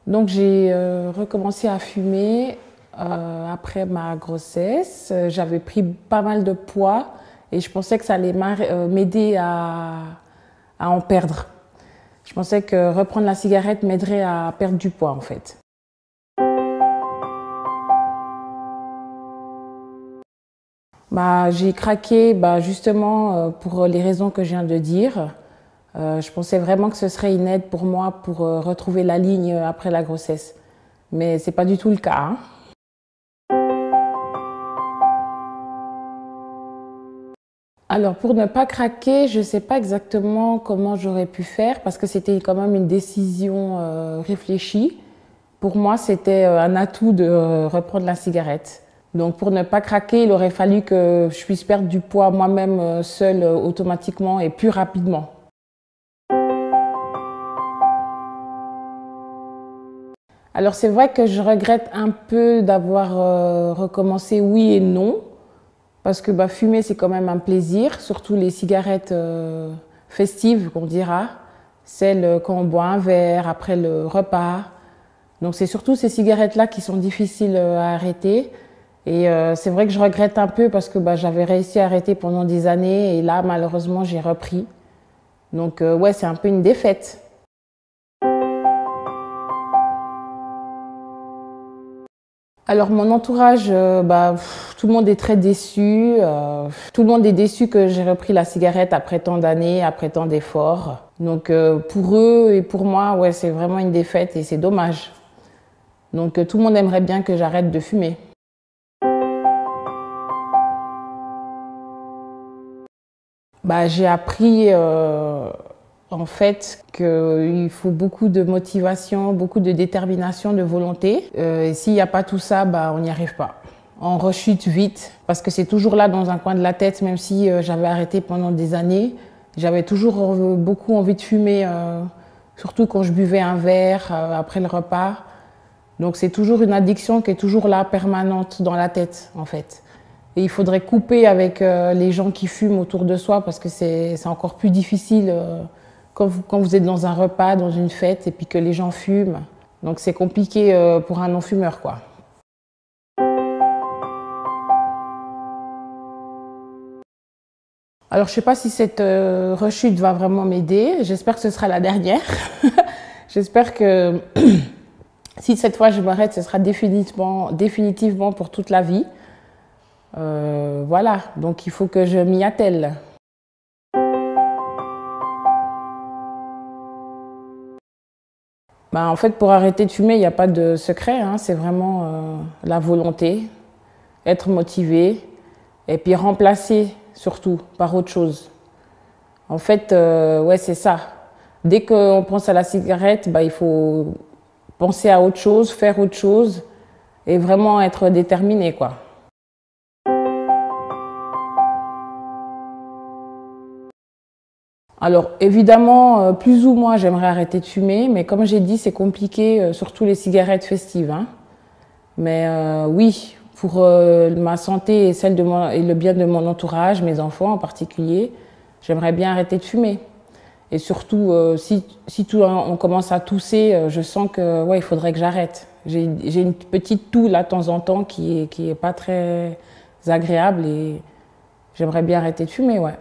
Donc j'ai recommencé à fumer après ma grossesse. J'avais pris pas mal de poids et je pensais que ça allait m'aider à en perdre. Je pensais que reprendre la cigarette m'aiderait à perdre du poids en fait. J'ai craqué justement pour les raisons que je viens de dire. Je pensais vraiment que ce serait une aide pour moi pour retrouver la ligne après la grossesse. Mais c'est pas du tout le cas, hein. Alors pour ne pas craquer, je ne sais pas exactement comment j'aurais pu faire parce que c'était quand même une décision réfléchie. Pour moi, c'était un atout de reprendre la cigarette. Donc pour ne pas craquer, il aurait fallu que je puisse perdre du poids moi-même seule automatiquement et plus rapidement. Alors c'est vrai que je regrette un peu d'avoir recommencé oui et non, parce que fumer c'est quand même un plaisir, surtout les cigarettes festives qu'on dira, celles quand on boit un verre après le repas. Donc c'est surtout ces cigarettes-là qui sont difficiles à arrêter. Et c'est vrai que je regrette un peu parce que j'avais réussi à arrêter pendant des années et là malheureusement j'ai repris. Donc ouais, c'est un peu une défaite. Alors mon entourage, tout le monde est très déçu. Tout le monde est déçu que j'ai repris la cigarette après tant d'années, après tant d'efforts. Donc pour eux et pour moi, ouais, c'est vraiment une défaite et c'est dommage. Donc tout le monde aimerait bien que j'arrête de fumer. J'ai appris en fait qu'il faut beaucoup de motivation, beaucoup de détermination, de volonté. Et s'il n'y a pas tout ça, on n'y arrive pas. On rechute vite parce que c'est toujours là dans un coin de la tête, même si j'avais arrêté pendant des années. J'avais toujours beaucoup envie de fumer, surtout quand je buvais un verre après le repas. Donc c'est toujours une addiction qui est toujours là, permanente dans la tête en fait. Et il faudrait couper avec les gens qui fument autour de soi parce que c'est encore plus difficile quand vous êtes dans un repas, dans une fête et puis que les gens fument. Donc c'est compliqué pour un non-fumeur, quoi. Alors je ne sais pas si cette rechute va vraiment m'aider. J'espère que ce sera la dernière. J'espère que si cette fois je m'arrête, ce sera définitivement pour toute la vie. Voilà, donc il faut que je m'y attelle. En fait, pour arrêter de fumer, il n'y a pas de secret, hein, c'est vraiment la volonté, être motivé et puis remplacer surtout par autre chose. En fait, ouais, c'est ça. Dès qu'on pense à la cigarette, il faut penser à autre chose, faire autre chose et vraiment être déterminé, quoi. Alors évidemment, plus ou moins, j'aimerais arrêter de fumer, mais comme j'ai dit, c'est compliqué, surtout les cigarettes festives, hein. Mais oui, pour ma santé et et le bien de mon entourage, mes enfants en particulier, j'aimerais bien arrêter de fumer. Et surtout, si on commence à tousser, je sens que ouais, il faudrait que j'arrête. J'ai une petite toux là de temps en temps qui est pas très agréable et j'aimerais bien arrêter de fumer, ouais.